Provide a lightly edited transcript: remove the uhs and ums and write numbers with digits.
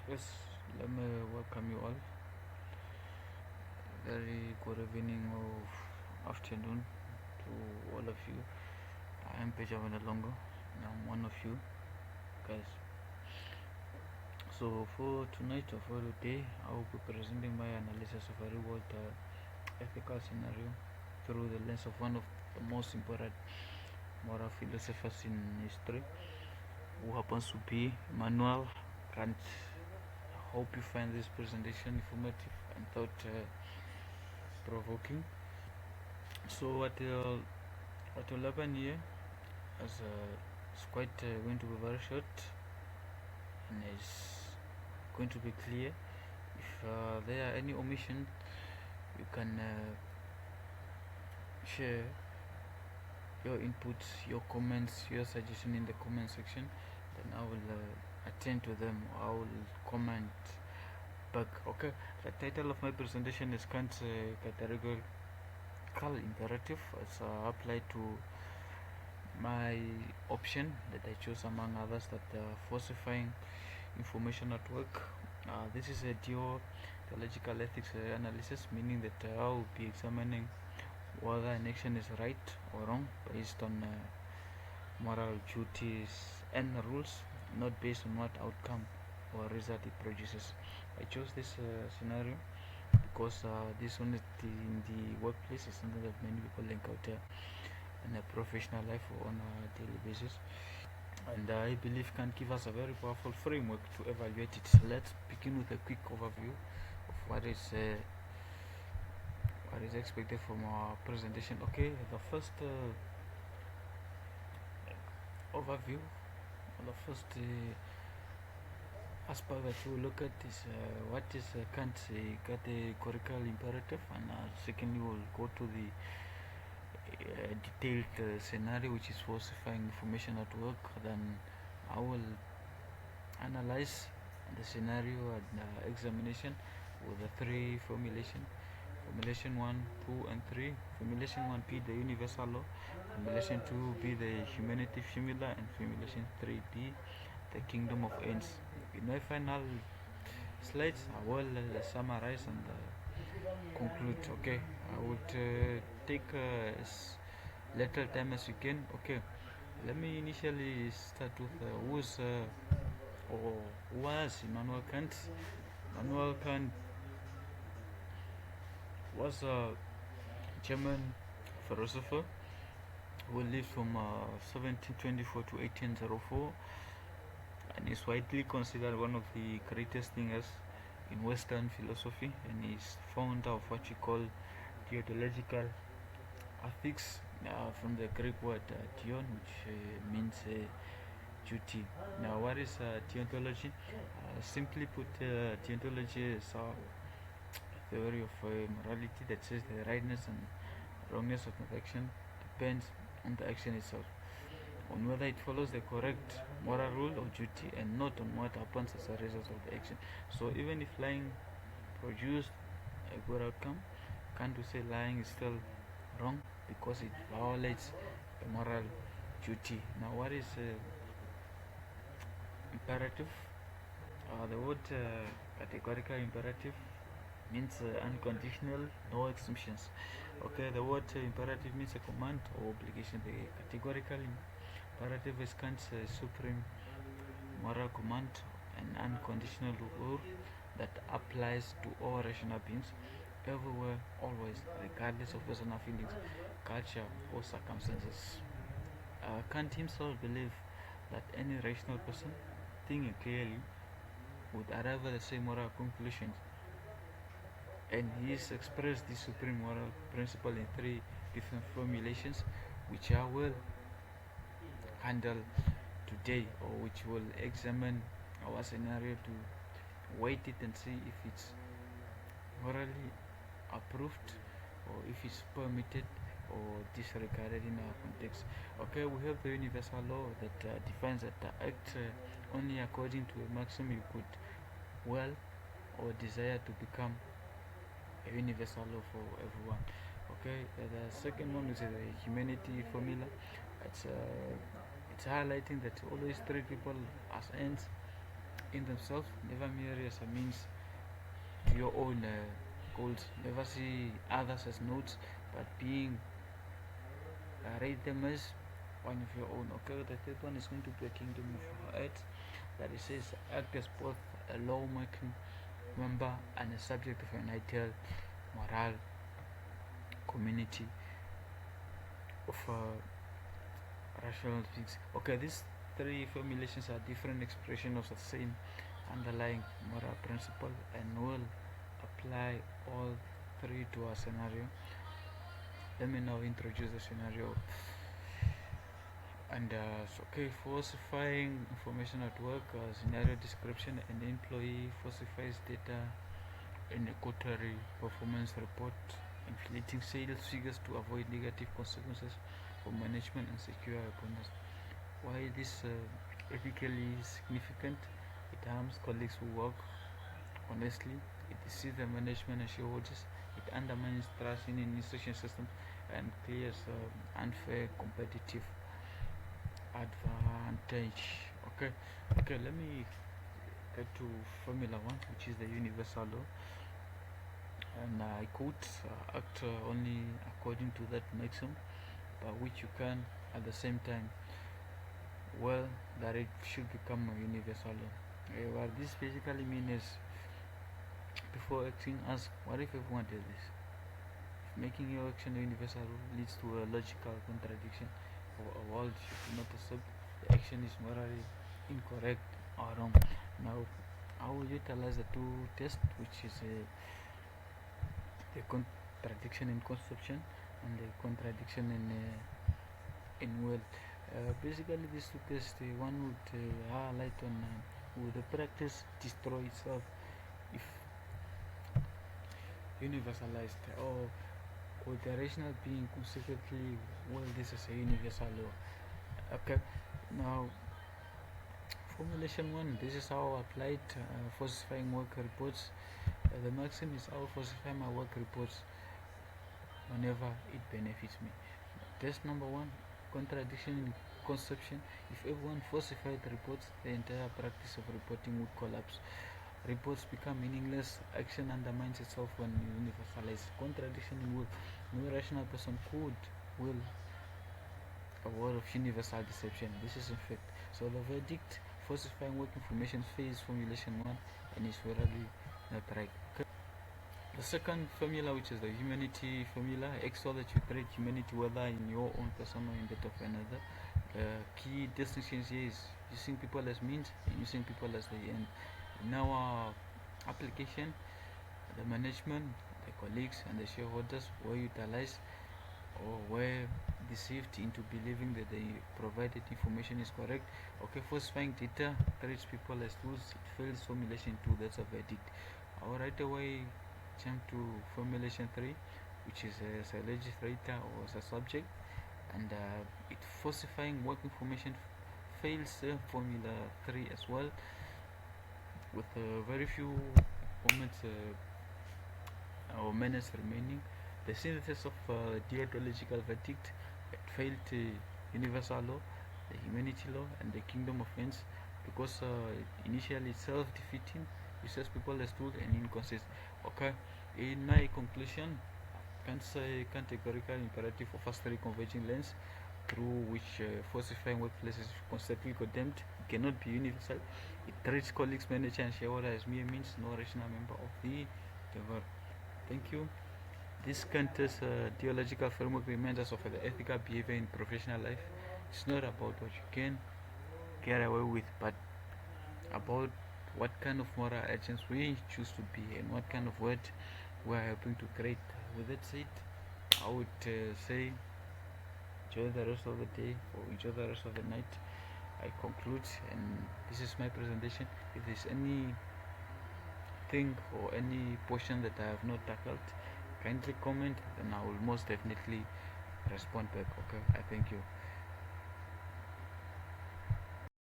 Yes, let me welcome you all. Very good evening or afternoon to all of you. I am Benjamin Alongo. I'm one of you guys. So for tonight or for today, I will be presenting my analysis of a real-world ethical scenario through the lens of one of the most important moral philosophers in history, who happens to be Immanuel Kant. I hope you find this presentation informative and thought-provoking. So what will happen here is it's quite going to be very short and it's going to be clear. If there are any omissions, you can share your inputs, your comments, your suggestion in the comment section. Then I will attend to them. I will comment back. Okay. The title of my presentation is Kant's categorical imperative. It's applied to my option that I chose among others, that falsifying information at work. This is a deontological ethics analysis, meaning that I will be examining whether an action is right or wrong based on moral duties and rules, not based on what outcome or result it produces. I chose this scenario because this honesty in the workplace is something that many people encounter in a professional life or on a daily basis, and I believe can give us a very powerful framework to evaluate it. Let's begin with a quick overview of what is expected from our presentation. Okay, the first overview, the first aspect that we look at is what is Kant's categorical imperative, and secondly we'll go to the detailed scenario, which is falsifying information at work. Then I will analyze the scenario and examination with the three formulation. Formulation 1, 2 and 3. Formulation 1 be the universal law, formulation 2 be the humanity formula, and formulation 3 be the kingdom of ends. In my final slides I will summarize and conclude. Okay, I would take as little time as you can. Okay, let me initially start with who's or was Immanuel Kant. Immanuel Kant was a German philosopher who lived from 1724 to 1804, and is widely considered one of the greatest thinkers in Western philosophy, and is founder of what we call deontological ethics, from the Greek word deon, which means duty. Now, what is deontology? Simply put, deontology is a theory of morality that says the rightness and wrongness of an action depends on the action itself, on whether it follows the correct moral rule or duty, and not on what happens as a result of the action. So even if lying produced a good outcome, can't we say lying is still wrong because it violates a moral duty? Now, what is imperative? The word categorical imperative means unconditional, no exemptions. Okay, the word imperative means a command or obligation. The categorical imperative is Kant's supreme moral command, an unconditional rule that applies to all rational beings, everywhere, always, regardless of personal feelings, culture, or circumstances. Kant himself believed that any rational person, thinking clearly, would arrive at the same moral conclusions, and he has expressed this supreme moral principle in three different formulations, which I will handle today, or which will examine our scenario to weight it and see if it's morally approved or if it's permitted or disregarded in our context. Okay, we have the universal law that defines that act only according to a maxim you could well or desire to become a universal law for everyone. Okay, the second one is the humanity formula. It's highlighting that always treat people as ends in themselves, never merely as a means to your own goals. Never see others as notes, but rate them as one of your own. Okay, the third one is going to be a kingdom of earth, that it says act as both a lawmaking member and a subject of an ideal moral community of rational things. Okay, these three formulations are different expressions of the same underlying moral principle and will apply all three to a scenario. Let me now introduce the scenario. And okay, falsifying information at work, scenario description: an employee falsifies data in a quarterly performance report, inflating sales figures to avoid negative consequences for management and secure a bonus. Why this ethically significant? It harms colleagues who work honestly, it deceives the management and shareholders, it undermines trust in institution systems, and clears unfair competitive advantage. Okay, let me get to Formula One, which is the universal law, and I quote, act only according to that maxim, by which you can at the same time, well, that it should become a universal law. What this basically means is, before acting, ask, what if everyone did this? If making your action a universal law leads to a logical contradiction, or a world should not accept the action is morally incorrect or wrong. Now, I will utilize the two tests, which is the contradiction in conception and the contradiction in will. Basically, these two tests, one would highlight on would the practice destroy itself if universalized, or would the rational being consequently will this is a universal law. Okay, now formulation 1, this is how I applied falsifying work reports. The maxim is I will falsify my work reports whenever it benefits me. Test number 1, contradiction in conception. If everyone falsified reports, the entire practice of reporting would collapse. Reports become meaningless, action undermines itself when universalized. Contradiction in will. No rational person could will a world of universal deception. This is in fact. So the verdict: falsifying work information fails formulation 1 and is really not right. Okay. The second formula, which is the humanity formula, X so that you treat humanity whether in your own person or in that of another. The key distinctions here is using people as means and using people as the end. In our application, the management, the colleagues, and the shareholders were utilized or were deceived into believing that the provided information is correct. Okay, falsifying data treats people as tools, it fails formulation 2, that's a verdict. I'll right away jump to formulation 3, which is as a legislator or as a subject, and it falsifying work information fails formula 3 as well, with very few moments or minutes remaining. The synthesis of deontological verdict: it failed universal law, the humanity law, and the kingdom of ends, because initially it's self-defeating, uses people as tools, and inconsistent. Okay, in my conclusion, Kant's categorical imperative offers three converging lines through which falsifying workplaces is constantly condemned. It cannot be universal. It treats colleagues, manager, and shareholder as mere means, no rational member of the endeavor. Thank you. This Kant's theological framework reminds us of the ethical behavior in professional life. It's not about what you can get away with, but about what kind of moral actions we choose to be and what kind of world we are helping to create. With that said, I would say enjoy the rest of the day or enjoy the rest of the night. I conclude, and this is my presentation. If there's anything or any portion that I have not tackled, kindly comment, and I will most definitely respond back. Okay, I thank you.